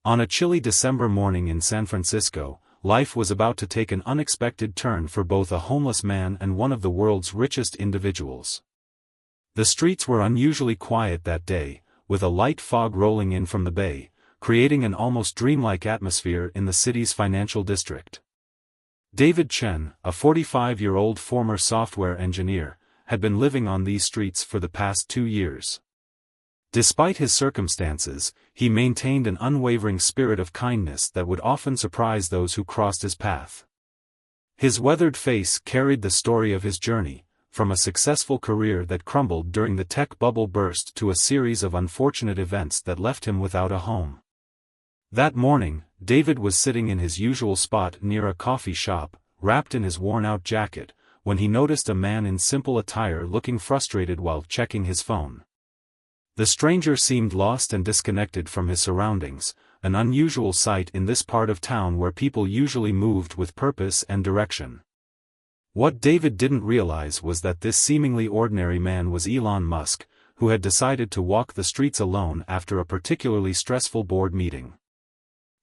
On a chilly December morning in San Francisco, life was about to take an unexpected turn for both a homeless man and one of the world's richest individuals. The streets were unusually quiet that day, with a light fog rolling in from the bay, creating an almost dreamlike atmosphere in the city's financial district. David Chen, a 45-year-old former software engineer, had been living on these streets for the past 2 years. Despite his circumstances, he maintained an unwavering spirit of kindness that would often surprise those who crossed his path. His weathered face carried the story of his journey, from a successful career that crumbled during the tech bubble burst to a series of unfortunate events that left him without a home. That morning, David was sitting in his usual spot near a coffee shop, wrapped in his worn-out jacket, when he noticed a man in simple attire looking frustrated while checking his phone. The stranger seemed lost and disconnected from his surroundings, an unusual sight in this part of town where people usually moved with purpose and direction. What David didn't realize was that this seemingly ordinary man was Elon Musk, who had decided to walk the streets alone after a particularly stressful board meeting.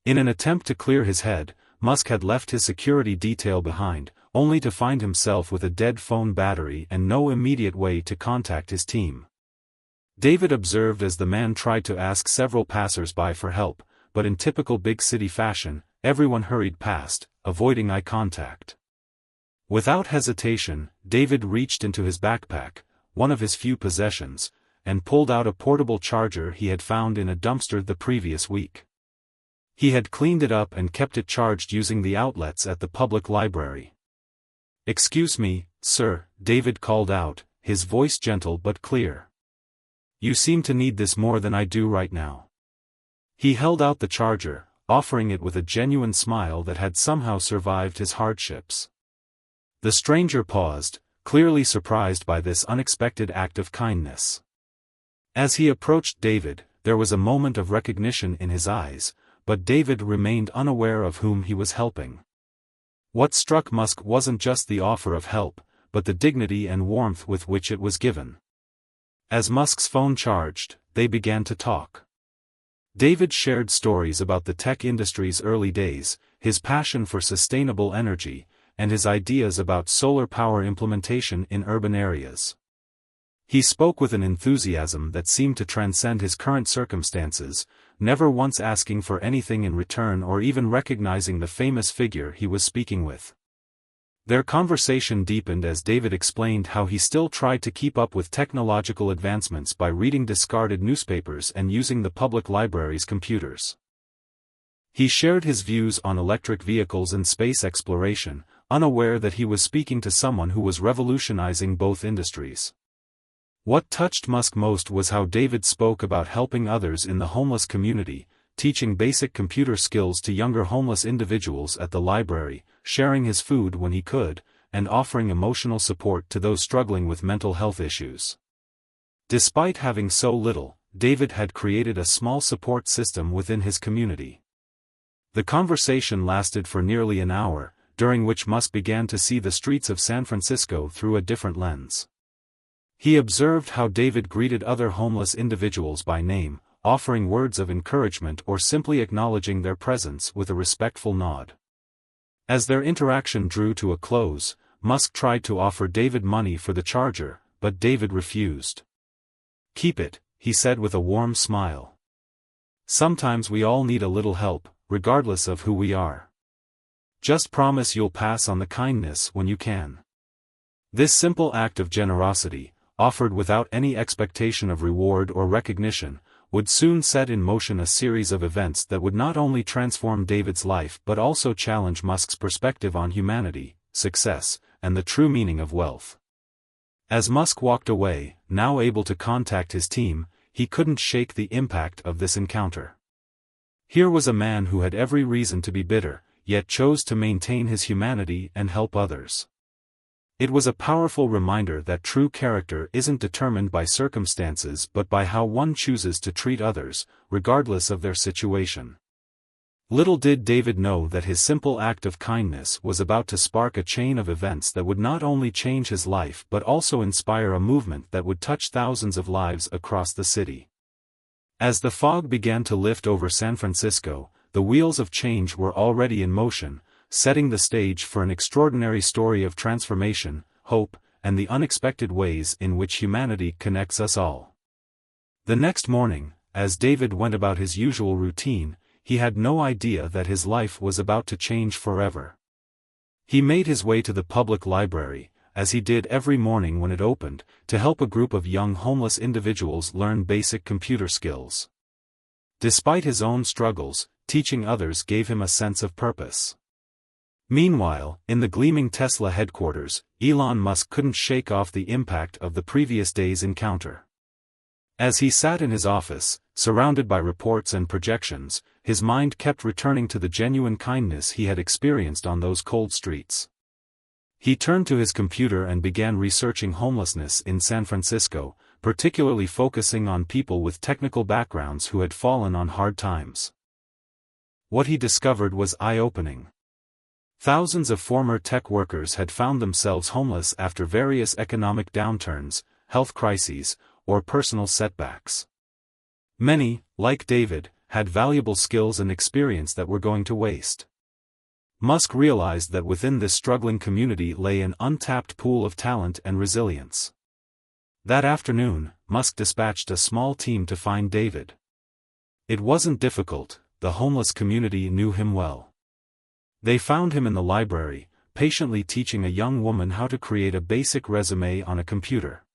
In an attempt to clear his head, Musk had left his security detail behind, only to find himself with a dead phone battery and no immediate way to contact his team. David observed as the man tried to ask several passers-by for help, but in typical big city fashion, everyone hurried past, avoiding eye contact. Without hesitation, David reached into his backpack, one of his few possessions, and pulled out a portable charger he had found in a dumpster the previous week. He had cleaned it up and kept it charged using the outlets at the public library. "Excuse me, sir," David called out, his voice gentle but clear. "You seem to need this more than I do right now." He held out the charger, offering it with a genuine smile that had somehow survived his hardships. The stranger paused, clearly surprised by this unexpected act of kindness. As he approached David, there was a moment of recognition in his eyes, but David remained unaware of whom he was helping. What struck Musk wasn't just the offer of help, but the dignity and warmth with which it was given. As Musk's phone charged, they began to talk. David shared stories about the tech industry's early days, his passion for sustainable energy, and his ideas about solar power implementation in urban areas. He spoke with an enthusiasm that seemed to transcend his current circumstances, never once asking for anything in return or even recognizing the famous figure he was speaking with. Their conversation deepened as David explained how he still tried to keep up with technological advancements by reading discarded newspapers and using the public library's computers. He shared his views on electric vehicles and space exploration, unaware that he was speaking to someone who was revolutionizing both industries. What touched Musk most was how David spoke about helping others in the homeless community, teaching basic computer skills to younger homeless individuals at the library, sharing his food when he could, and offering emotional support to those struggling with mental health issues. Despite having so little, David had created a small support system within his community. The conversation lasted for nearly an hour, during which Musk began to see the streets of San Francisco through a different lens. He observed how David greeted other homeless individuals by name, offering words of encouragement or simply acknowledging their presence with a respectful nod. As their interaction drew to a close, Musk tried to offer David money for the charger, but David refused. "Keep it," he said with a warm smile. "Sometimes we all need a little help, regardless of who we are. Just promise you'll pass on the kindness when you can." This simple act of generosity, offered without any expectation of reward or recognition, would soon set in motion a series of events that would not only transform David's life but also challenge Musk's perspective on humanity, success, and the true meaning of wealth. As Musk walked away, now able to contact his team, he couldn't shake the impact of this encounter. Here was a man who had every reason to be bitter, yet chose to maintain his humanity and help others. It was a powerful reminder that true character isn't determined by circumstances but by how one chooses to treat others, regardless of their situation. Little did David know that his simple act of kindness was about to spark a chain of events that would not only change his life but also inspire a movement that would touch thousands of lives across the city. As the fog began to lift over San Francisco, the wheels of change were already in motion, setting the stage for an extraordinary story of transformation, hope, and the unexpected ways in which humanity connects us all. The next morning, as David went about his usual routine, he had no idea that his life was about to change forever. He made his way to the public library, as he did every morning when it opened, to help a group of young homeless individuals learn basic computer skills. Despite his own struggles, teaching others gave him a sense of purpose. Meanwhile, in the gleaming Tesla headquarters, Elon Musk couldn't shake off the impact of the previous day's encounter. As he sat in his office, surrounded by reports and projections, his mind kept returning to the genuine kindness he had experienced on those cold streets. He turned to his computer and began researching homelessness in San Francisco, particularly focusing on people with technical backgrounds who had fallen on hard times. What he discovered was eye-opening. Thousands of former tech workers had found themselves homeless after various economic downturns, health crises, or personal setbacks. Many, like David, had valuable skills and experience that were going to waste. Musk realized that within this struggling community lay an untapped pool of talent and resilience. That afternoon, Musk dispatched a small team to find David. It wasn't difficult, the homeless community knew him well. They found him in the library, patiently teaching a young woman how to create a basic resume on a computer.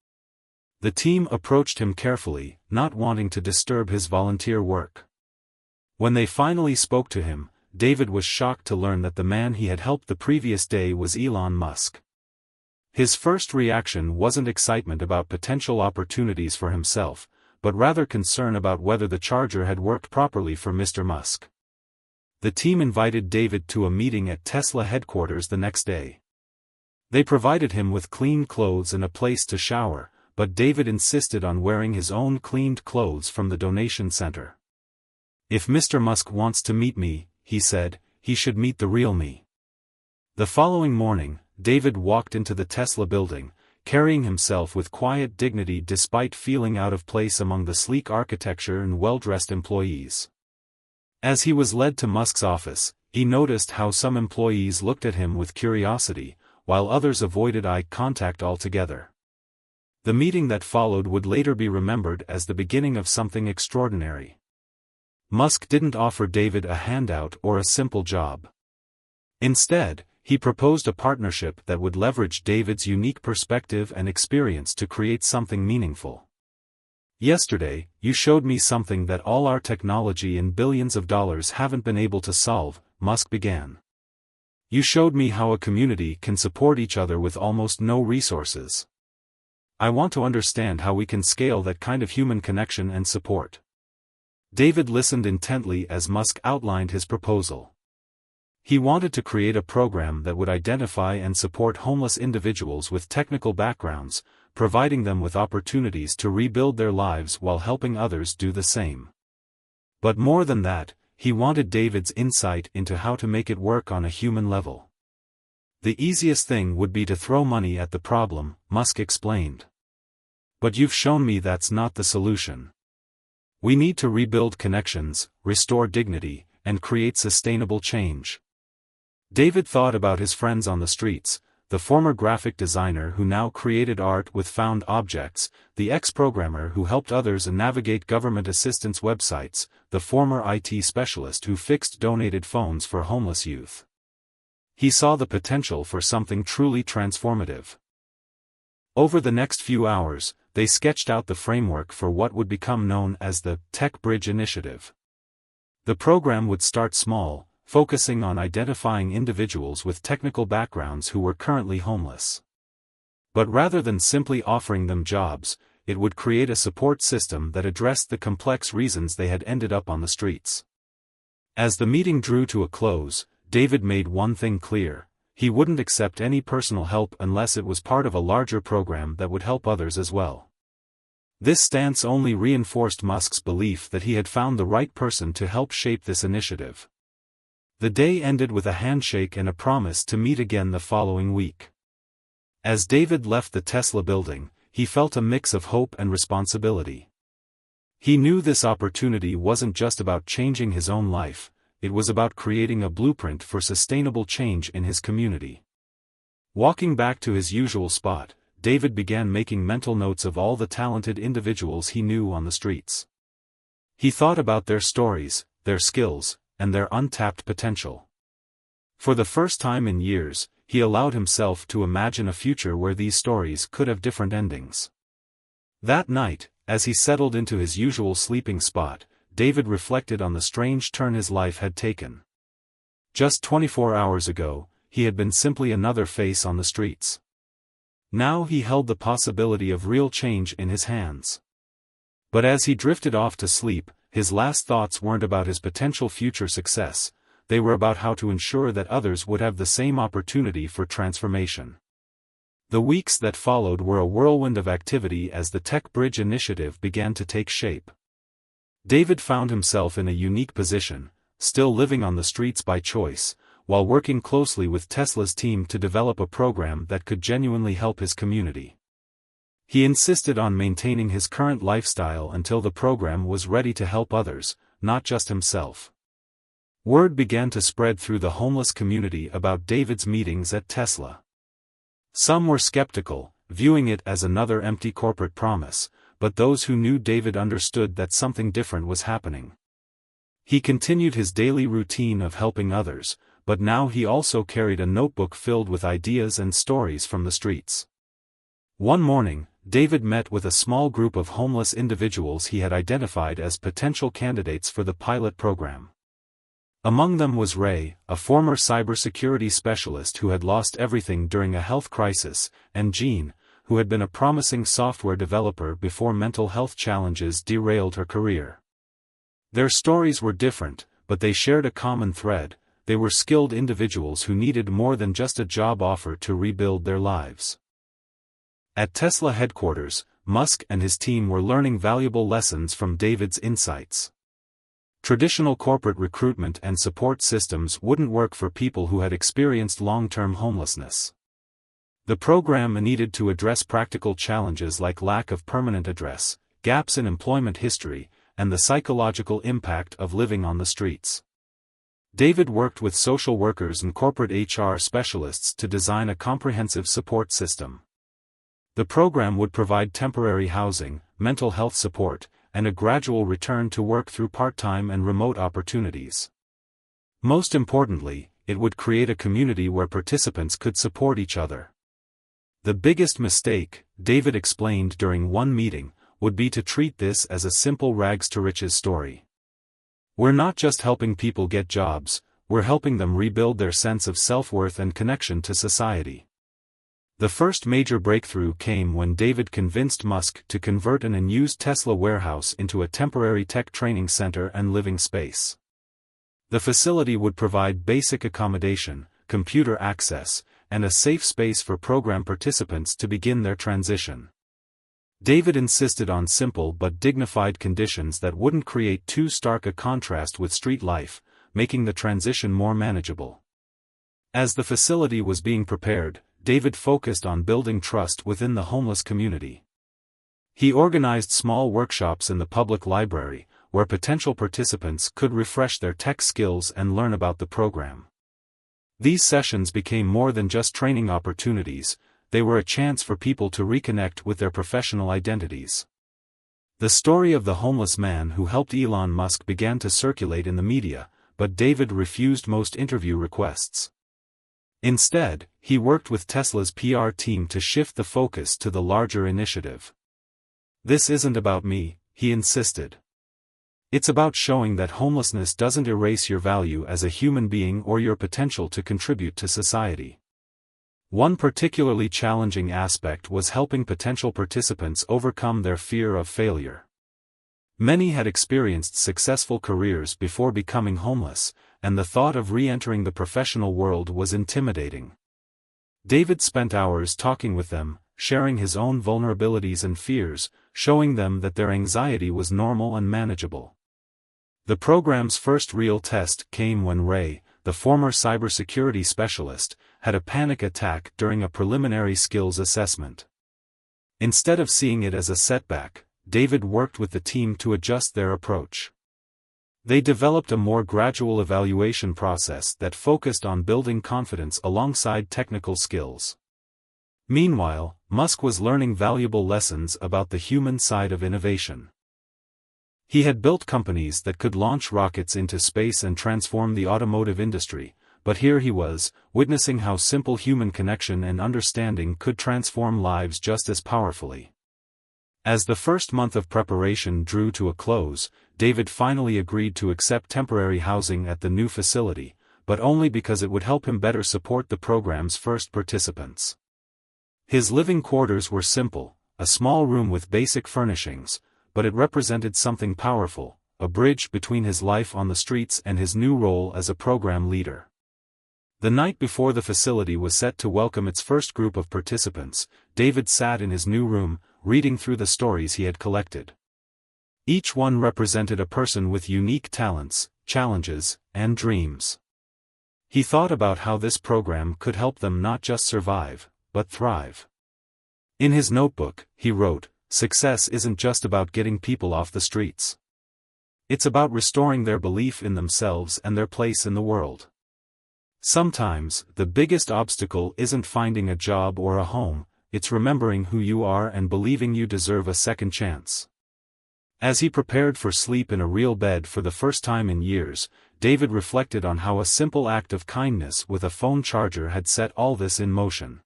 The team approached him carefully, not wanting to disturb his volunteer work. When they finally spoke to him, David was shocked to learn that the man he had helped the previous day was Elon Musk. His first reaction wasn't excitement about potential opportunities for himself, but rather concern about whether the charger had worked properly for Mr. Musk. The team invited David to a meeting at Tesla headquarters the next day. They provided him with clean clothes and a place to shower, but David insisted on wearing his own cleaned clothes from the donation center. "If Mr. Musk wants to meet me," he said, "he should meet the real me." The following morning, David walked into the Tesla building, carrying himself with quiet dignity despite feeling out of place among the sleek architecture and well-dressed employees. As he was led to Musk's office, he noticed how some employees looked at him with curiosity, while others avoided eye contact altogether. The meeting that followed would later be remembered as the beginning of something extraordinary. Musk didn't offer David a handout or a simple job. Instead, he proposed a partnership that would leverage David's unique perspective and experience to create something meaningful. "Yesterday, you showed me something that all our technology and billions of dollars haven't been able to solve," Musk began. "You showed me how a community can support each other with almost no resources. I want to understand how we can scale that kind of human connection and support." David listened intently as Musk outlined his proposal. He wanted to create a program that would identify and support homeless individuals with technical backgrounds, providing them with opportunities to rebuild their lives while helping others do the same. But more than that, he wanted David's insight into how to make it work on a human level. "The easiest thing would be to throw money at the problem," Musk explained. "But you've shown me that's not the solution. We need to rebuild connections, restore dignity, and create sustainable change." David thought about his friends on the streets, the former graphic designer who now created art with found objects, the ex-programmer who helped others navigate government assistance websites, the former IT specialist who fixed donated phones for homeless youth. He saw the potential for something truly transformative. Over the next few hours, they sketched out the framework for what would become known as the Tech Bridge Initiative. The program would start small, focusing on identifying individuals with technical backgrounds who were currently homeless. But rather than simply offering them jobs, it would create a support system that addressed the complex reasons they had ended up on the streets. As the meeting drew to a close, David made one thing clear: he wouldn't accept any personal help unless it was part of a larger program that would help others as well. This stance only reinforced Musk's belief that he had found the right person to help shape this initiative. The day ended with a handshake and a promise to meet again the following week. As David left the Tesla building, he felt a mix of hope and responsibility. He knew this opportunity wasn't just about changing his own life, it was about creating a blueprint for sustainable change in his community. Walking back to his usual spot, David began making mental notes of all the talented individuals he knew on the streets. He thought about their stories, their skills, and their untapped potential. For the first time in years, he allowed himself to imagine a future where these stories could have different endings. That night, as he settled into his usual sleeping spot, David reflected on the strange turn his life had taken. Just 24 hours ago, he had been simply another face on the streets. Now he held the possibility of real change in his hands. But as he drifted off to sleep, his last thoughts weren't about his potential future success, they were about how to ensure that others would have the same opportunity for transformation. The weeks that followed were a whirlwind of activity as the Tech Bridge initiative began to take shape. David found himself in a unique position, still living on the streets by choice, while working closely with Tesla's team to develop a program that could genuinely help his community. He insisted on maintaining his current lifestyle until the program was ready to help others, not just himself. Word began to spread through the homeless community about David's meetings at Tesla. Some were skeptical, viewing it as another empty corporate promise, but those who knew David understood that something different was happening. He continued his daily routine of helping others, but now he also carried a notebook filled with ideas and stories from the streets. One morning, David met with a small group of homeless individuals he had identified as potential candidates for the pilot program. Among them was Ray, a former cybersecurity specialist who had lost everything during a health crisis, and Jean, who had been a promising software developer before mental health challenges derailed her career. Their stories were different, but they shared a common thread: they were skilled individuals who needed more than just a job offer to rebuild their lives. At Tesla headquarters, Musk and his team were learning valuable lessons from David's insights. Traditional corporate recruitment and support systems wouldn't work for people who had experienced long-term homelessness. The program needed to address practical challenges like lack of permanent address, gaps in employment history, and the psychological impact of living on the streets. David worked with social workers and corporate HR specialists to design a comprehensive support system. The program would provide temporary housing, mental health support, and a gradual return to work through part-time and remote opportunities. Most importantly, it would create a community where participants could support each other. The biggest mistake, David explained during one meeting, would be to treat this as a simple rags-to-riches story. We're not just helping people get jobs, we're helping them rebuild their sense of self-worth and connection to society. The first major breakthrough came when David convinced Musk to convert an unused Tesla warehouse into a temporary tech training center and living space. The facility would provide basic accommodation, computer access, and a safe space for program participants to begin their transition. David insisted on simple but dignified conditions that wouldn't create too stark a contrast with street life, making the transition more manageable. As the facility was being prepared, David focused on building trust within the homeless community. He organized small workshops in the public library, where potential participants could refresh their tech skills and learn about the program. These sessions became more than just training opportunities, they were a chance for people to reconnect with their professional identities. The story of the homeless man who helped Elon Musk began to circulate in the media, but David refused most interview requests. Instead, he worked with Tesla's PR team to shift the focus to the larger initiative. "This isn't about me," he insisted. "It's about showing that homelessness doesn't erase your value as a human being or your potential to contribute to society." One particularly challenging aspect was helping potential participants overcome their fear of failure. Many had experienced successful careers before becoming homeless, and the thought of re-entering the professional world was intimidating. David spent hours talking with them, sharing his own vulnerabilities and fears, showing them that their anxiety was normal and manageable. The program's first real test came when Ray, the former cybersecurity specialist, had a panic attack during a preliminary skills assessment. Instead of seeing it as a setback, David worked with the team to adjust their approach. They developed a more gradual evaluation process that focused on building confidence alongside technical skills. Meanwhile, Musk was learning valuable lessons about the human side of innovation. He had built companies that could launch rockets into space and transform the automotive industry, but here he was, witnessing how simple human connection and understanding could transform lives just as powerfully. As the first month of preparation drew to a close, David finally agreed to accept temporary housing at the new facility, but only because it would help him better support the program's first participants. His living quarters were simple, a small room with basic furnishings, but it represented something powerful, a bridge between his life on the streets and his new role as a program leader. The night before the facility was set to welcome its first group of participants, David sat in his new room, reading through the stories he had collected. Each one represented a person with unique talents, challenges, and dreams. He thought about how this program could help them not just survive, but thrive. In his notebook, he wrote, "Success isn't just about getting people off the streets. It's about restoring their belief in themselves and their place in the world. Sometimes, the biggest obstacle isn't finding a job or a home, it's remembering who you are and believing you deserve a second chance." As he prepared for sleep in a real bed for the first time in years, David reflected on how a simple act of kindness with a phone charger had set all this in motion.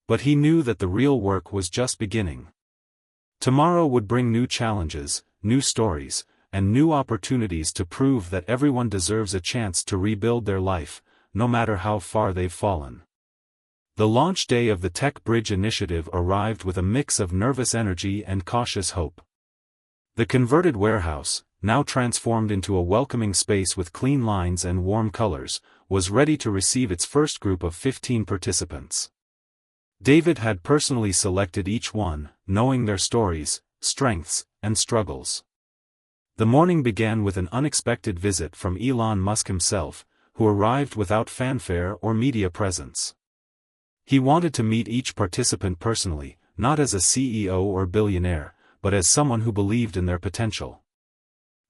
But he knew that the real work was just beginning. Tomorrow would bring new challenges, new stories, and new opportunities to prove that everyone deserves a chance to rebuild their life, no matter how far they've fallen. The launch day of the Tech Bridge initiative arrived with a mix of nervous energy and cautious hope. The converted warehouse, now transformed into a welcoming space with clean lines and warm colors, was ready to receive its first group of 15 participants. David had personally selected each one, knowing their stories, strengths, and struggles. The morning began with an unexpected visit from Elon Musk himself, who arrived without fanfare or media presence. He wanted to meet each participant personally, not as a CEO or billionaire, but as someone who believed in their potential.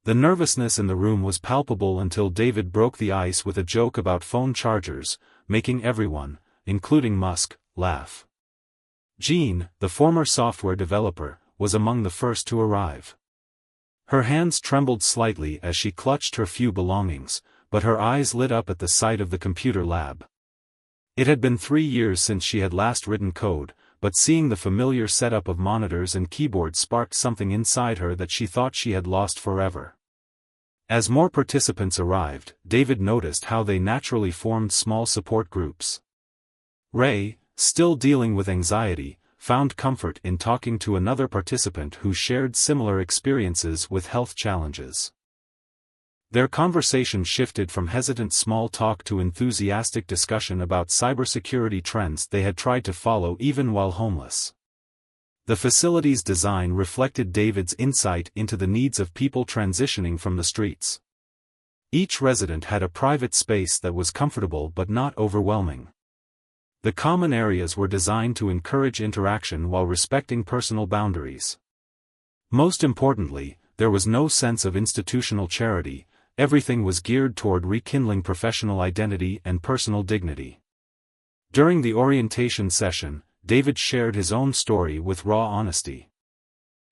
The nervousness in the room was palpable until David broke the ice with a joke about phone chargers, making everyone, including Musk, laugh. Jean, the former software developer, was among the first to arrive. Her hands trembled slightly as she clutched her few belongings, but her eyes lit up at the sight of the computer lab. It had been 3 years since she had last written code, but seeing the familiar setup of monitors and keyboards sparked something inside her that she thought she had lost forever. As more participants arrived, David noticed how they naturally formed small support groups. Ray, still dealing with anxiety, found comfort in talking to another participant who shared similar experiences with health challenges. Their conversation shifted from hesitant small talk to enthusiastic discussion about cybersecurity trends they had tried to follow even while homeless. The facility's design reflected David's insight into the needs of people transitioning from the streets. Each resident had a private space that was comfortable but not overwhelming. The common areas were designed to encourage interaction while respecting personal boundaries. Most importantly, there was no sense of institutional charity. Everything was geared toward rekindling professional identity and personal dignity. During the orientation session, David shared his own story with raw honesty.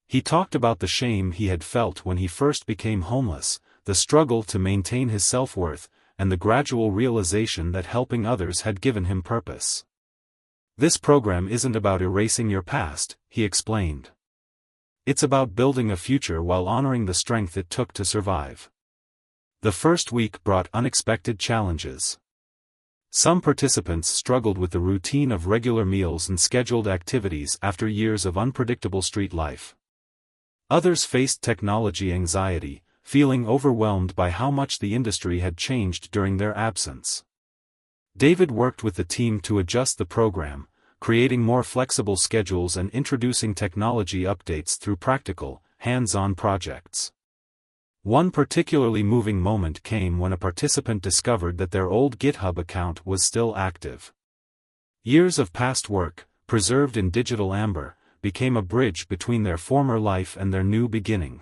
He talked about the shame he had felt when he first became homeless, the struggle to maintain his self-worth, and the gradual realization that helping others had given him purpose. "This program isn't about erasing your past," he explained. "It's about building a future while honoring the strength it took to survive." The first week brought unexpected challenges. Some participants struggled with the routine of regular meals and scheduled activities after years of unpredictable street life. Others faced technology anxiety, feeling overwhelmed by how much the industry had changed during their absence. David worked with the team to adjust the program, creating more flexible schedules and introducing technology updates through practical, hands-on projects. One particularly moving moment came when a participant discovered that their old GitHub account was still active. Years of past work, preserved in digital amber, became a bridge between their former life and their new beginning.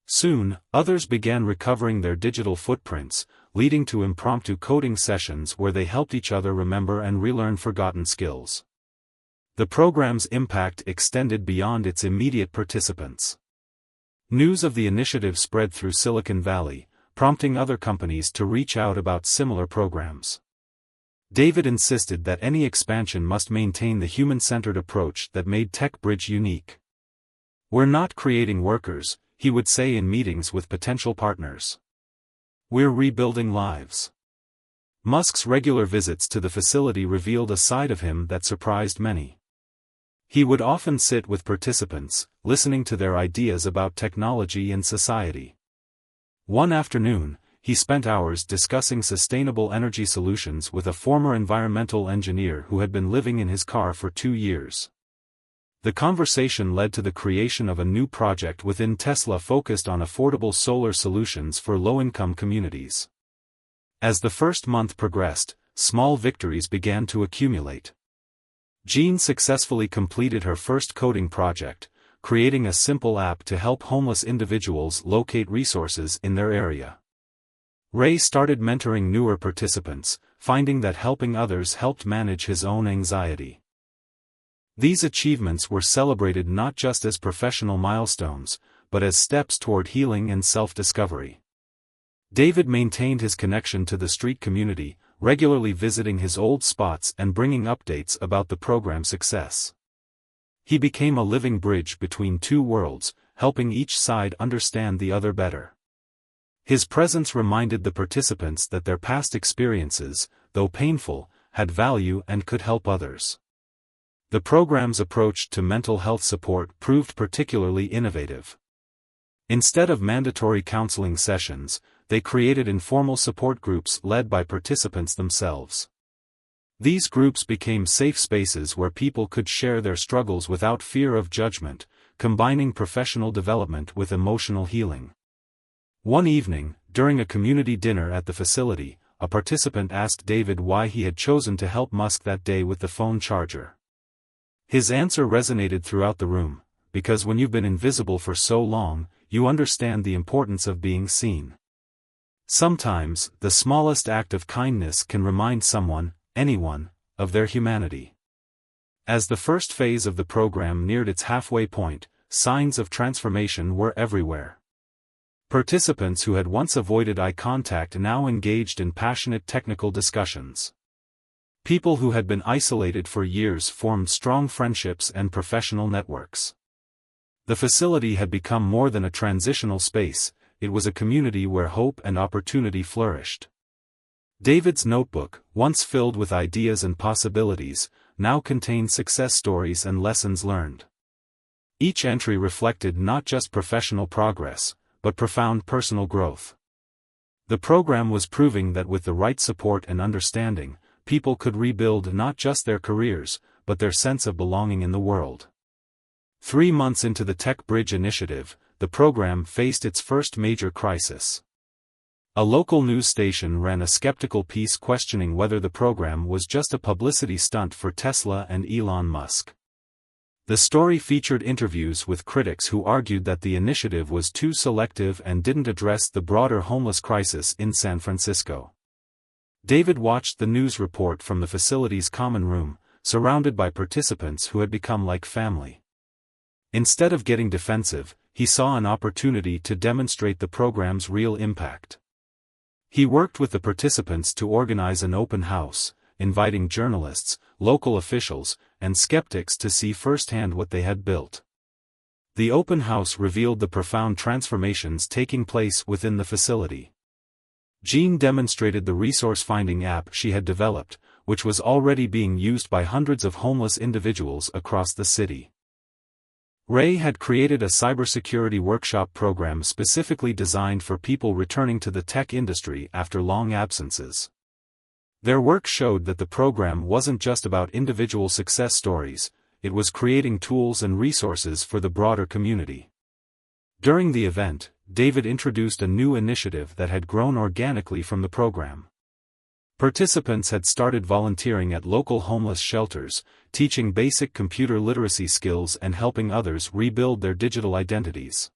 Soon, others began recovering their digital footprints, leading to impromptu coding sessions where they helped each other remember and relearn forgotten skills. The program's impact extended beyond its immediate participants. News of the initiative spread through Silicon Valley, prompting other companies to reach out about similar programs. David insisted that any expansion must maintain the human-centered approach that made TechBridge unique. "We're not creating workers," he would say in meetings with potential partners. "We're rebuilding lives." Musk's regular visits to the facility revealed a side of him that surprised many. He would often sit with participants, listening to their ideas about technology and society. One afternoon, he spent hours discussing sustainable energy solutions with a former environmental engineer who had been living in his car for 2 years. The conversation led to the creation of a new project within Tesla focused on affordable solar solutions for low-income communities. As the first month progressed, small victories began to accumulate. Jean successfully completed her first coding project, creating a simple app to help homeless individuals locate resources in their area. Ray started mentoring newer participants, finding that helping others helped manage his own anxiety. These achievements were celebrated not just as professional milestones, but as steps toward healing and self-discovery. David maintained his connection to the street community, regularly visiting his old spots and bringing updates about the program's success. He became a living bridge between two worlds, helping each side understand the other better. His presence reminded the participants that their past experiences, though painful, had value and could help others. The program's approach to mental health support proved particularly innovative. Instead of mandatory counseling sessions, they created informal support groups led by participants themselves. These groups became safe spaces where people could share their struggles without fear of judgment, combining professional development with emotional healing. One evening, during a community dinner at the facility, a participant asked David why he had chosen to help Musk that day with the phone charger. His answer resonated throughout the room, because when you've been invisible for so long, you understand the importance of being seen. Sometimes, the smallest act of kindness can remind someone, anyone, of their humanity. As the first phase of the program neared its halfway point, signs of transformation were everywhere. Participants who had once avoided eye contact now engaged in passionate technical discussions. People who had been isolated for years formed strong friendships and professional networks. The facility had become more than a transitional space, it was a community where hope and opportunity flourished. David's notebook, once filled with ideas and possibilities, now contained success stories and lessons learned. Each entry reflected not just professional progress, but profound personal growth. The program was proving that with the right support and understanding, people could rebuild not just their careers, but their sense of belonging in the world. 3 months into the TechBridge initiative, the program faced its first major crisis. A local news station ran a skeptical piece questioning whether the program was just a publicity stunt for Tesla and Elon Musk. The story featured interviews with critics who argued that the initiative was too selective and didn't address the broader homeless crisis in San Francisco. David watched the news report from the facility's common room, surrounded by participants who had become like family. Instead of getting defensive, he saw an opportunity to demonstrate the program's real impact. He worked with the participants to organize an open house, inviting journalists, local officials, and skeptics to see firsthand what they had built. The open house revealed the profound transformations taking place within the facility. Jean demonstrated the resource-finding app she had developed, which was already being used by hundreds of homeless individuals across the city. Ray had created a cybersecurity workshop program specifically designed for people returning to the tech industry after long absences. Their work showed that the program wasn't just about individual success stories, it was creating tools and resources for the broader community. During the event, David introduced a new initiative that had grown organically from the program. Participants had started volunteering at local homeless shelters, teaching basic computer literacy skills and helping others rebuild their digital identities.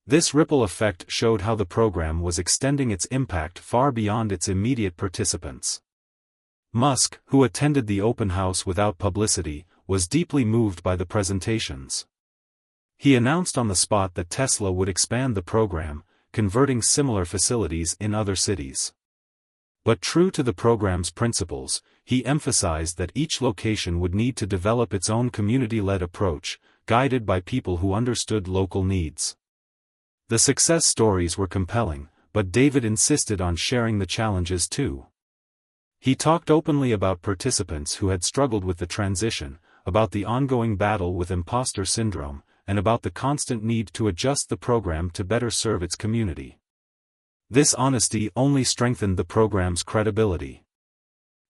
This ripple effect showed how the program was extending its impact far beyond its immediate participants. Musk, who attended the open house without publicity, was deeply moved by the presentations. He announced on the spot that Tesla would expand the program, converting similar facilities in other cities. But true to the program's principles, he emphasized that each location would need to develop its own community-led approach, guided by people who understood local needs. The success stories were compelling, but David insisted on sharing the challenges too. He talked openly about participants who had struggled with the transition, about the ongoing battle with imposter syndrome, and about the constant need to adjust the program to better serve its community. This honesty only strengthened the program's credibility.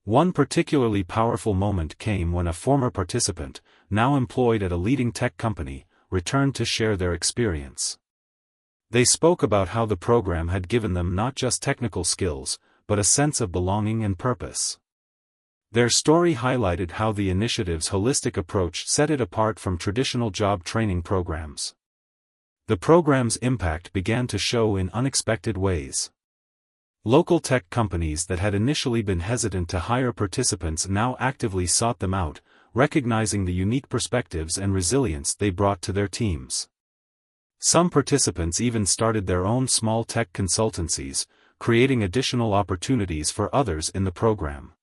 One particularly powerful moment came when a former participant, now employed at a leading tech company, returned to share their experience. They spoke about how the program had given them not just technical skills, but a sense of belonging and purpose. Their story highlighted how the initiative's holistic approach set it apart from traditional job training programs. The program's impact began to show in unexpected ways. Local tech companies that had initially been hesitant to hire participants now actively sought them out, recognizing the unique perspectives and resilience they brought to their teams. Some participants even started their own small tech consultancies, creating additional opportunities for others in the program.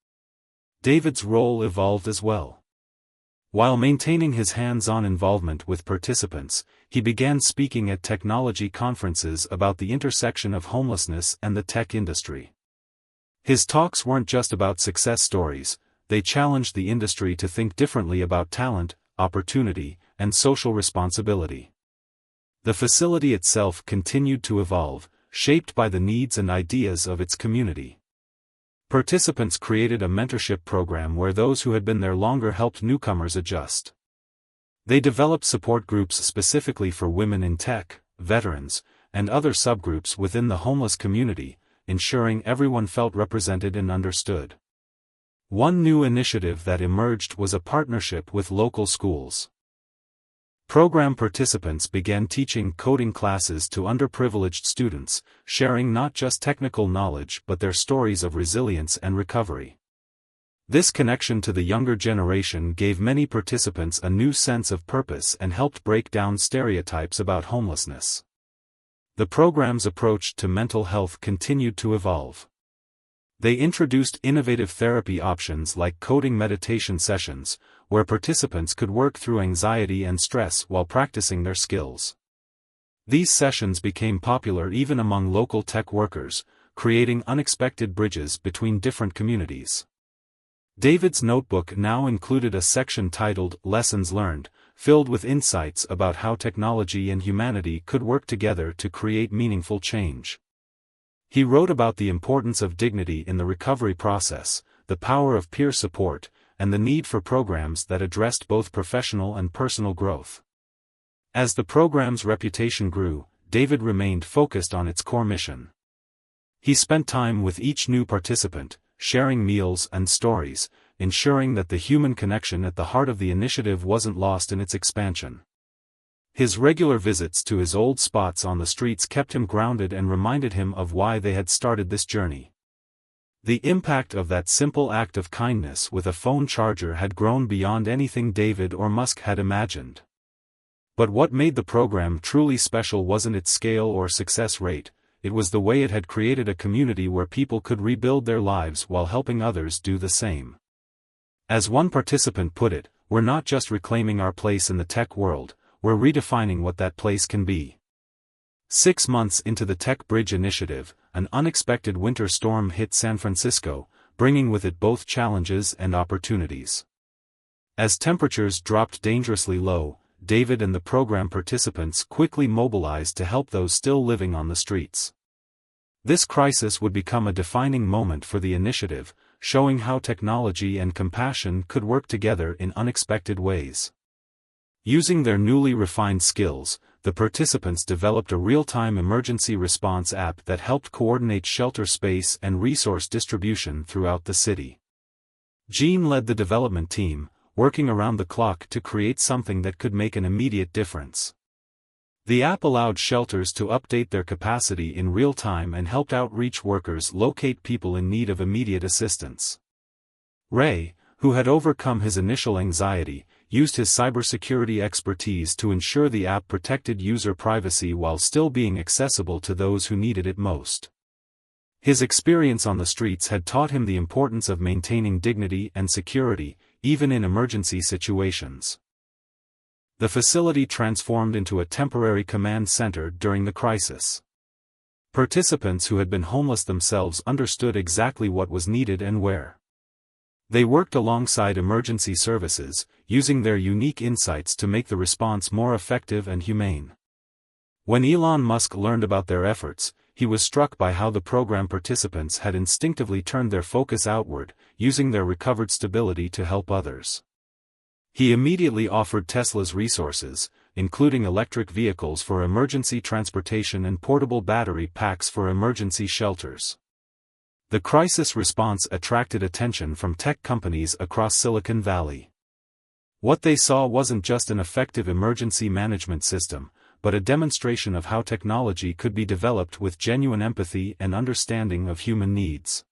David's role evolved as well. While maintaining his hands-on involvement with participants, he began speaking at technology conferences about the intersection of homelessness and the tech industry. His talks weren't just about success stories, they challenged the industry to think differently about talent, opportunity, and social responsibility. The facility itself continued to evolve, shaped by the needs and ideas of its community. Participants created a mentorship program where those who had been there longer helped newcomers adjust. They developed support groups specifically for women in tech, veterans, and other subgroups within the homeless community, ensuring everyone felt represented and understood. One new initiative that emerged was a partnership with local schools. Program participants began teaching coding classes to underprivileged students, sharing not just technical knowledge but their stories of resilience and recovery. This connection to the younger generation gave many participants a new sense of purpose and helped break down stereotypes about homelessness. The program's approach to mental health continued to evolve. They introduced innovative therapy options like coding meditation sessions, where participants could work through anxiety and stress while practicing their skills. These sessions became popular even among local tech workers, creating unexpected bridges between different communities. David's notebook now included a section titled Lessons Learned, filled with insights about how technology and humanity could work together to create meaningful change. He wrote about the importance of dignity in the recovery process, the power of peer support, and the need for programs that addressed both professional and personal growth. As the program's reputation grew, David remained focused on its core mission. He spent time with each new participant, sharing meals and stories, ensuring that the human connection at the heart of the initiative wasn't lost in its expansion. His regular visits to his old spots on the streets kept him grounded and reminded him of why they had started this journey. The impact of that simple act of kindness with a phone charger had grown beyond anything David or Musk had imagined. But what made the program truly special wasn't its scale or success rate, it was the way it had created a community where people could rebuild their lives while helping others do the same. As one participant put it, "We're not just reclaiming our place in the tech world, we're redefining what that place can be." 6 months into the Tech Bridge initiative, an unexpected winter storm hit San Francisco, bringing with it both challenges and opportunities. As temperatures dropped dangerously low, David and the program participants quickly mobilized to help those still living on the streets. This crisis would become a defining moment for the initiative, showing how technology and compassion could work together in unexpected ways. Using their newly refined skills, the participants developed a real-time emergency response app that helped coordinate shelter space and resource distribution throughout the city. Jean led the development team, working around the clock to create something that could make an immediate difference. The app allowed shelters to update their capacity in real time and helped outreach workers locate people in need of immediate assistance. Ray, who had overcome his initial anxiety, used his cybersecurity expertise to ensure the app protected user privacy while still being accessible to those who needed it most. His experience on the streets had taught him the importance of maintaining dignity and security, even in emergency situations. The facility transformed into a temporary command center during the crisis. Participants who had been homeless themselves understood exactly what was needed and where. They worked alongside emergency services, using their unique insights to make the response more effective and humane. When Elon Musk learned about their efforts, he was struck by how the program participants had instinctively turned their focus outward, using their recovered stability to help others. He immediately offered Tesla's resources, including electric vehicles for emergency transportation and portable battery packs for emergency shelters. The crisis response attracted attention from tech companies across Silicon Valley. What they saw wasn't just an effective emergency management system, but a demonstration of how technology could be developed with genuine empathy and understanding of human needs.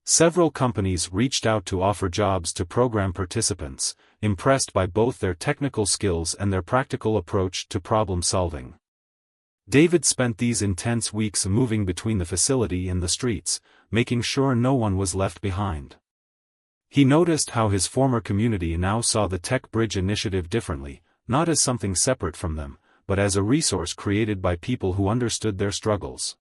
Several companies reached out to offer jobs to program participants, impressed by both their technical skills and their practical approach to problem solving. David spent these intense weeks moving between the facility and the streets, making sure no one was left behind. He noticed how his former community now saw the Tech Bridge initiative differently, not as something separate from them, but as a resource created by people who understood their struggles.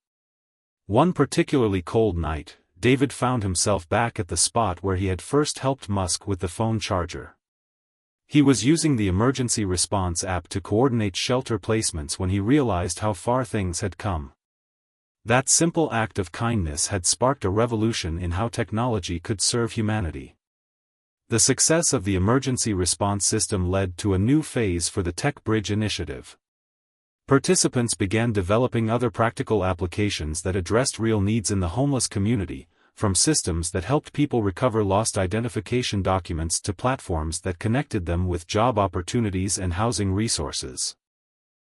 One particularly cold night, David found himself back at the spot where he had first helped Musk with the phone charger. He was using the emergency response app to coordinate shelter placements when he realized how far things had come. That simple act of kindness had sparked a revolution in how technology could serve humanity. The success of the emergency response system led to a new phase for the Tech Bridge initiative. Participants began developing other practical applications that addressed real needs in the homeless community, from systems that helped people recover lost identification documents to platforms that connected them with job opportunities and housing resources.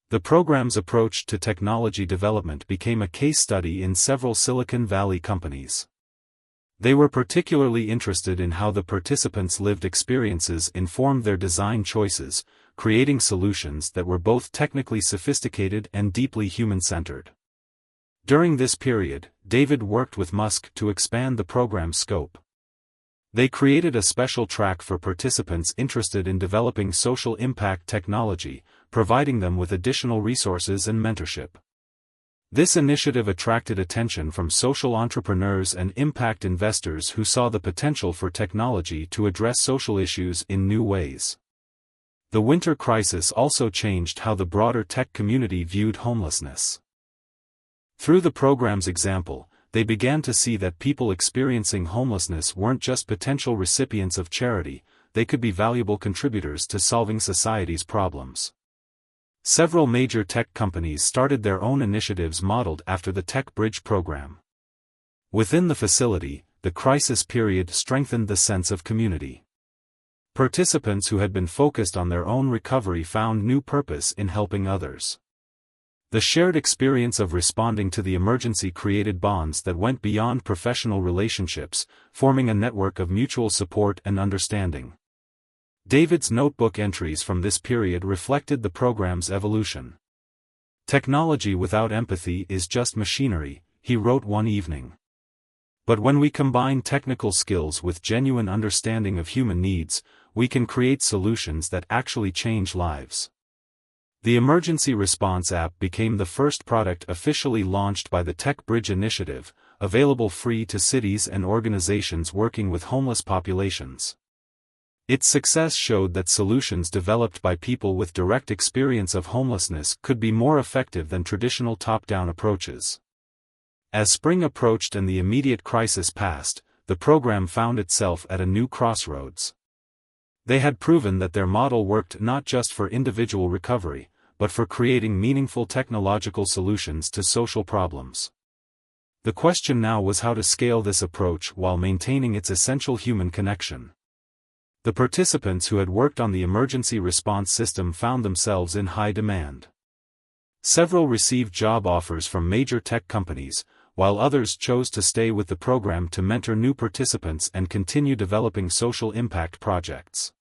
The program's approach to technology development became a case study in several Silicon Valley companies. They were particularly interested in how the participants' lived experiences informed their design choices, creating solutions that were both technically sophisticated and deeply human-centered. During this period, David worked with Musk to expand the program's scope. They created a special track for participants interested in developing social impact technology, providing them with additional resources and mentorship. This initiative attracted attention from social entrepreneurs and impact investors who saw the potential for technology to address social issues in new ways. The winter crisis also changed how the broader tech community viewed homelessness. Through the program's example, they began to see that people experiencing homelessness weren't just potential recipients of charity, they could be valuable contributors to solving society's problems. Several major tech companies started their own initiatives modeled after the Tech Bridge program. Within the facility, the crisis period strengthened the sense of community. Participants who had been focused on their own recovery found new purpose in helping others. The shared experience of responding to the emergency created bonds that went beyond professional relationships, forming a network of mutual support and understanding. David's notebook entries from this period reflected the program's evolution. "Technology without empathy is just machinery," he wrote one evening. "But when we combine technical skills with genuine understanding of human needs, we can create solutions that actually change lives." The Emergency Response app became the first product officially launched by the Tech Bridge initiative, available free to cities and organizations working with homeless populations. Its success showed that solutions developed by people with direct experience of homelessness could be more effective than traditional top-down approaches. As spring approached and the immediate crisis passed, the program found itself at a new crossroads. They had proven that their model worked not just for individual recovery, but for creating meaningful technological solutions to social problems. The question now was how to scale this approach while maintaining its essential human connection. The participants who had worked on the emergency response system found themselves in high demand. Several received job offers from major tech companies, while others chose to stay with the program to mentor new participants and continue developing social impact projects.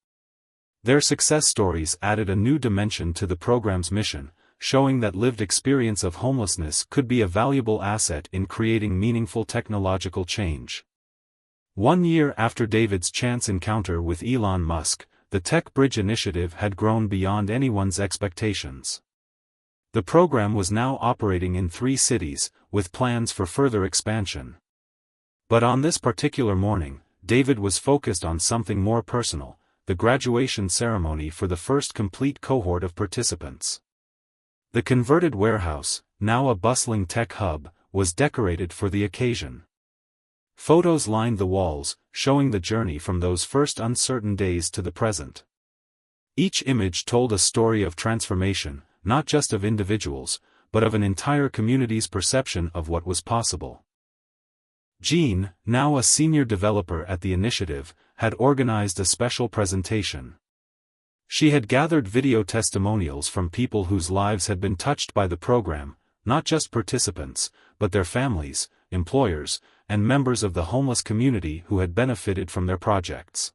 Their success stories added a new dimension to the program's mission, showing that lived experience of homelessness could be a valuable asset in creating meaningful technological change. 1 year after David's chance encounter with Elon Musk, the Tech Bridge initiative had grown beyond anyone's expectations. The program was now operating in 3 cities, with plans for further expansion. But on this particular morning, David was focused on something more personal: the graduation ceremony for the first complete cohort of participants. The converted warehouse, now a bustling tech hub, was decorated for the occasion. Photos lined the walls, showing the journey from those first uncertain days to the present. Each image told a story of transformation, not just of individuals, but of an entire community's perception of what was possible. Jean, now a senior developer at the initiative, had organized a special presentation. She had gathered video testimonials from people whose lives had been touched by the program, not just participants, but their families, employers, and members of the homeless community who had benefited from their projects.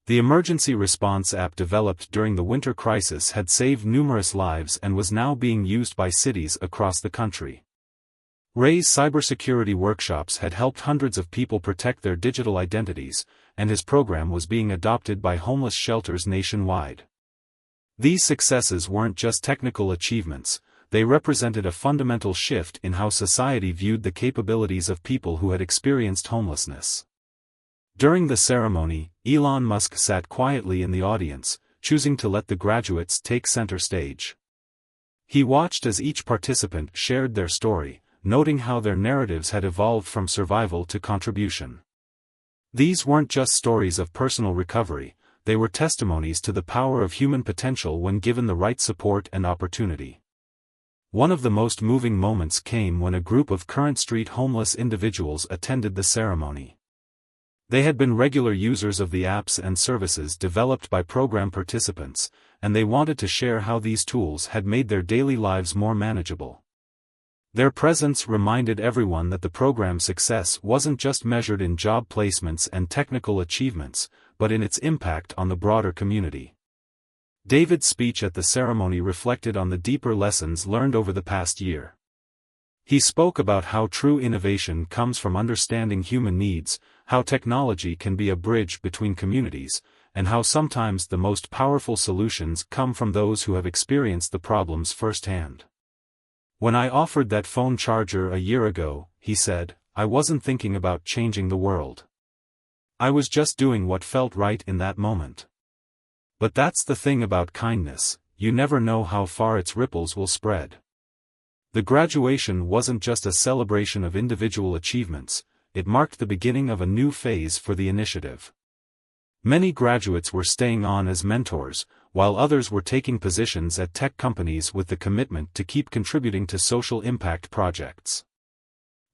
The emergency response app developed during the winter crisis had saved numerous lives and was now being used by cities across the country. Ray's cybersecurity workshops had helped hundreds of people protect their digital identities, and his program was being adopted by homeless shelters nationwide. These successes weren't just technical achievements, they represented a fundamental shift in how society viewed the capabilities of people who had experienced homelessness. During the ceremony, Elon Musk sat quietly in the audience, choosing to let the graduates take center stage. He watched as each participant shared their story, noting how their narratives had evolved from survival to contribution. These weren't just stories of personal recovery, they were testimonies to the power of human potential when given the right support and opportunity. One of the most moving moments came when a group of current street homeless individuals attended the ceremony. They had been regular users of the apps and services developed by program participants, and they wanted to share how these tools had made their daily lives more manageable. Their presence reminded everyone that the program's success wasn't just measured in job placements and technical achievements, but in its impact on the broader community. David's speech at the ceremony reflected on the deeper lessons learned over the past year. He spoke about how true innovation comes from understanding human needs, how technology can be a bridge between communities, and how sometimes the most powerful solutions come from those who have experienced the problems firsthand. "When I offered that phone charger a year ago," he said, "I wasn't thinking about changing the world. I was just doing what felt right in that moment. But that's the thing about kindness, you never know how far its ripples will spread." The graduation wasn't just a celebration of individual achievements, it marked the beginning of a new phase for the initiative. Many graduates were staying on as mentors, while others were taking positions at tech companies with the commitment to keep contributing to social impact projects.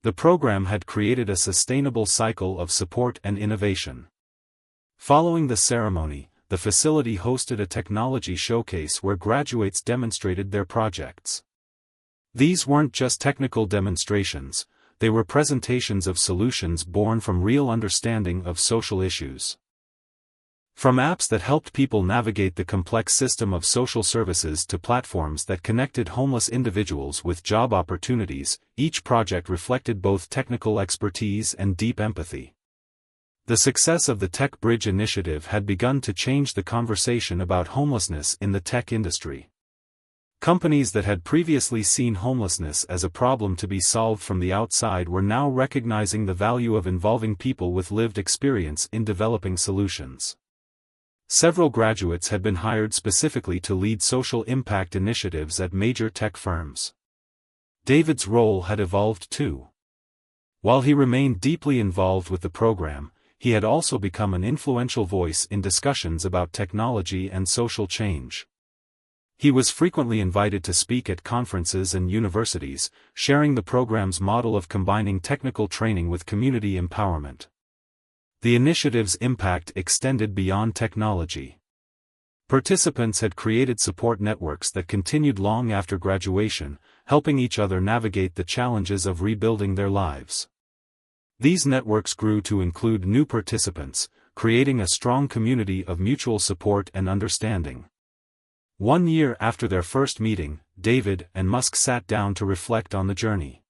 The program had created a sustainable cycle of support and innovation. Following the ceremony, the facility hosted a technology showcase where graduates demonstrated their projects. These weren't just technical demonstrations, they were presentations of solutions born from real understanding of social issues. From apps that helped people navigate the complex system of social services to platforms that connected homeless individuals with job opportunities, each project reflected both technical expertise and deep empathy. The success of the Tech Bridge initiative had begun to change the conversation about homelessness in the tech industry. Companies that had previously seen homelessness as a problem to be solved from the outside were now recognizing the value of involving people with lived experience in developing solutions. Several graduates had been hired specifically to lead social impact initiatives at major tech firms. David's role had evolved too. While he remained deeply involved with the program, he had also become an influential voice in discussions about technology and social change. He was frequently invited to speak at conferences and universities, sharing the program's model of combining technical training with community empowerment. The initiative's impact extended beyond technology. Participants had created support networks that continued long after graduation, helping each other navigate the challenges of rebuilding their lives. These networks grew to include new participants, creating a strong community of mutual support and understanding. 1 year after their first meeting, David and Musk sat down to reflect on the journey.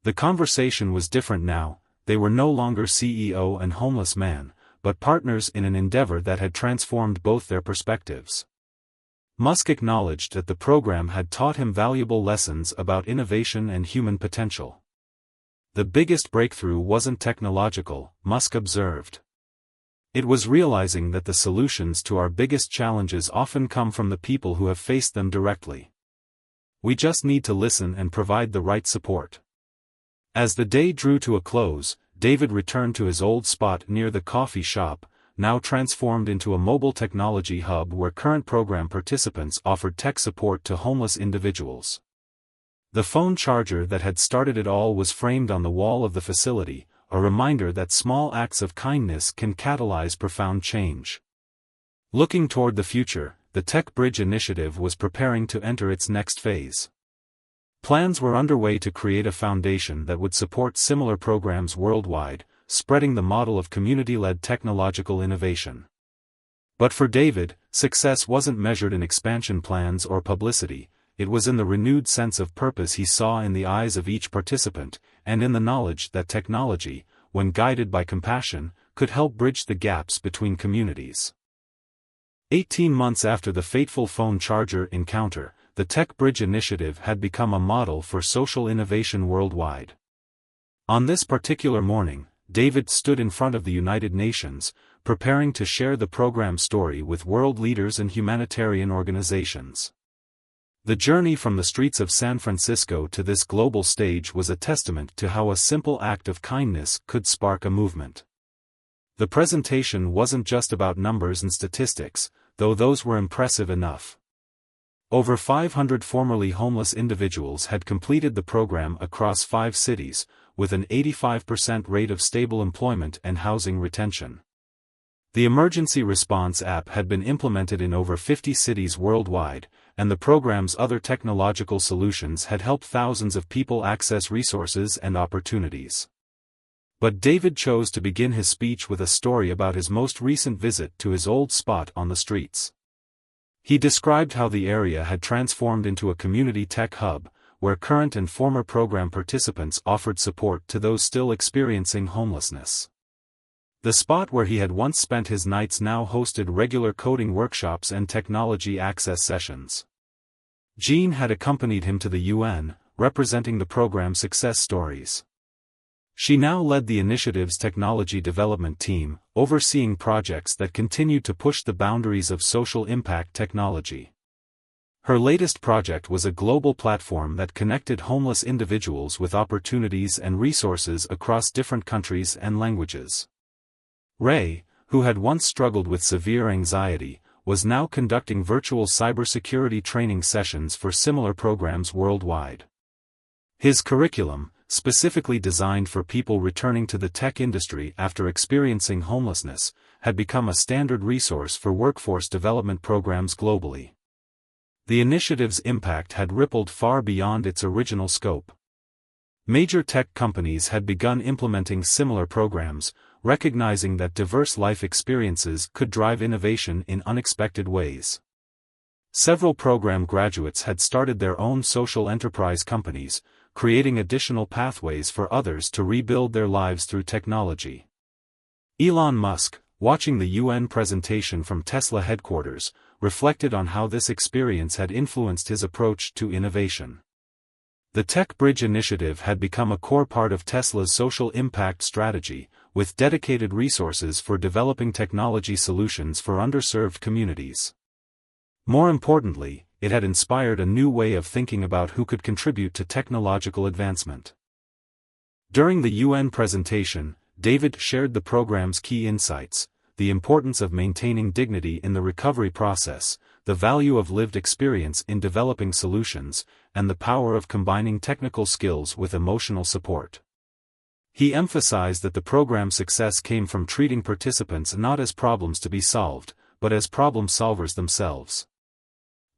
The conversation was different now. They were no longer CEO and homeless man, but partners in an endeavor that had transformed both their perspectives. Musk acknowledged that the program had taught him valuable lessons about innovation and human potential. The biggest breakthrough wasn't technological, Musk observed. It was realizing that the solutions to our biggest challenges often come from the people who have faced them directly. We just need to listen and provide the right support. As the day drew to a close, David returned to his old spot near the coffee shop, now transformed into a mobile technology hub where current program participants offered tech support to homeless individuals. The phone charger that had started it all was framed on the wall of the facility, a reminder that small acts of kindness can catalyze profound change. Looking toward the future, the Tech Bridge initiative was preparing to enter its next phase. Plans were underway to create a foundation that would support similar programs worldwide, spreading the model of community-led technological innovation. But for David, success wasn't measured in expansion plans or publicity. It was in the renewed sense of purpose he saw in the eyes of each participant, and in the knowledge that technology, when guided by compassion, could help bridge the gaps between communities. 18 months after the fateful phone charger encounter, the Tech Bridge initiative had become a model for social innovation worldwide. On this particular morning, David stood in front of the United Nations, preparing to share the program's story with world leaders and humanitarian organizations. The journey from the streets of San Francisco to this global stage was a testament to how a simple act of kindness could spark a movement. The presentation wasn't just about numbers and statistics, though those were impressive enough. Over 500 formerly homeless individuals had completed the program across 5 cities, with an 85% rate of stable employment and housing retention. The emergency response app had been implemented in over 50 cities worldwide, and the program's other technological solutions had helped thousands of people access resources and opportunities. But David chose to begin his speech with a story about his most recent visit to his old spot on the streets. He described how the area had transformed into a community tech hub, where current and former program participants offered support to those still experiencing homelessness. The spot where he had once spent his nights now hosted regular coding workshops and technology access sessions. Jean had accompanied him to the UN, representing the program's success stories. She now led the initiative's technology development team, overseeing projects that continued to push the boundaries of social impact technology. Her latest project was a global platform that connected homeless individuals with opportunities and resources across different countries and languages. Ray, who had once struggled with severe anxiety, was now conducting virtual cybersecurity training sessions for similar programs worldwide. His curriculum, specifically designed for people returning to the tech industry after experiencing homelessness, had become a standard resource for workforce development programs globally. The initiative's impact had rippled far beyond its original scope. Major tech companies had begun implementing similar programs, recognizing that diverse life experiences could drive innovation in unexpected ways. Several program graduates had started their own social enterprise companies, creating additional pathways for others to rebuild their lives through technology. Elon Musk, watching the UN presentation from Tesla headquarters, reflected on how this experience had influenced his approach to innovation. The Tech Bridge initiative had become a core part of Tesla's social impact strategy, with dedicated resources for developing technology solutions for underserved communities. More importantly, it had inspired a new way of thinking about who could contribute to technological advancement. During the UN presentation, David shared the program's key insights: the importance of maintaining dignity in the recovery process, the value of lived experience in developing solutions, and the power of combining technical skills with emotional support. He emphasized that the program's success came from treating participants not as problems to be solved, but as problem solvers themselves.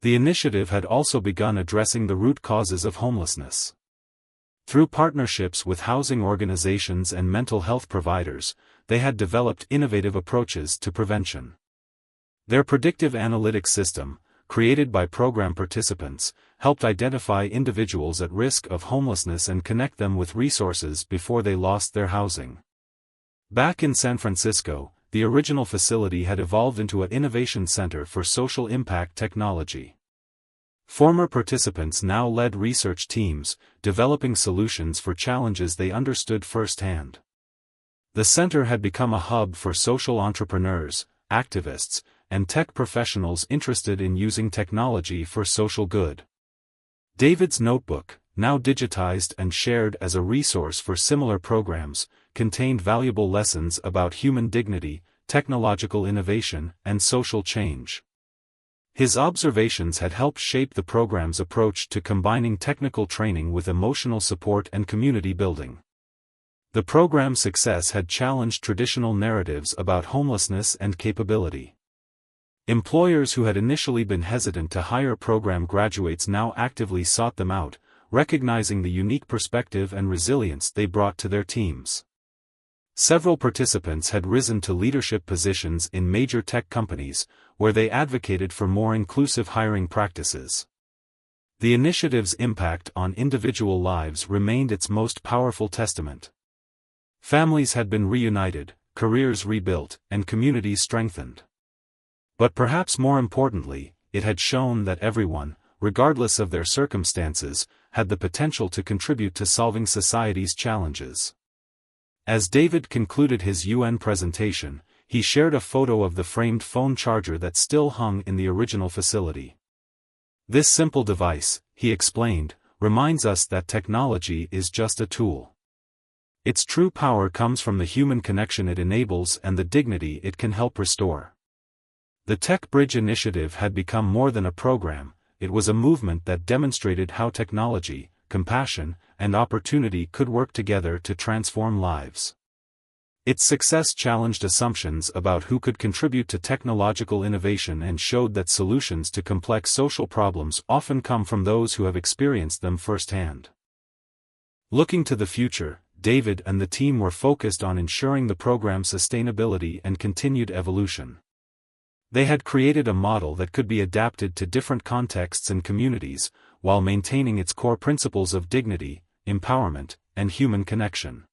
The initiative had also begun addressing the root causes of homelessness. Through partnerships with housing organizations and mental health providers, they had developed innovative approaches to prevention. Their predictive analytics system, created by program participants, helped identify individuals at risk of homelessness and connect them with resources before they lost their housing. Back in San Francisco, the original facility had evolved into an innovation center for social impact technology. Former participants now led research teams, developing solutions for challenges they understood firsthand. The center had become a hub for social entrepreneurs, activists, and tech professionals interested in using technology for social good. David's notebook, now digitized and shared as a resource for similar programs, contained valuable lessons about human dignity, technological innovation, and social change. His observations had helped shape the program's approach to combining technical training with emotional support and community building. The program's success had challenged traditional narratives about homelessness and capability. Employers who had initially been hesitant to hire program graduates now actively sought them out, recognizing the unique perspective and resilience they brought to their teams. Several participants had risen to leadership positions in major tech companies, where they advocated for more inclusive hiring practices. The initiative's impact on individual lives remained its most powerful testament. Families had been reunited, careers rebuilt, and communities strengthened. But perhaps more importantly, it had shown that everyone, regardless of their circumstances, had the potential to contribute to solving society's challenges. As David concluded his UN presentation, he shared a photo of the framed phone charger that still hung in the original facility. This simple device, he explained, reminds us that technology is just a tool. Its true power comes from the human connection it enables and the dignity it can help restore. The Tech Bridge initiative had become more than a program, it was a movement that demonstrated how technology, compassion, and opportunity could work together to transform lives. Its success challenged assumptions about who could contribute to technological innovation and showed that solutions to complex social problems often come from those who have experienced them firsthand. Looking to the future, David and the team were focused on ensuring the program's sustainability and continued evolution. They had created a model that could be adapted to different contexts and communities, while maintaining its core principles of dignity, empowerment, and human connection.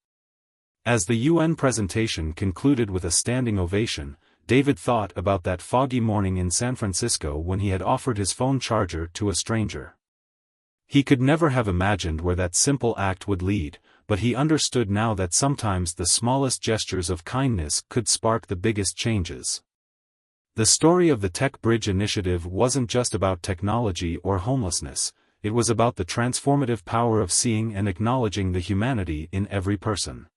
As the UN presentation concluded with a standing ovation, David thought about that foggy morning in San Francisco when he had offered his phone charger to a stranger. He could never have imagined where that simple act would lead, but he understood now that sometimes the smallest gestures of kindness could spark the biggest changes. The story of the Tech Bridge initiative wasn't just about technology or homelessness, it was about the transformative power of seeing and acknowledging the humanity in every person.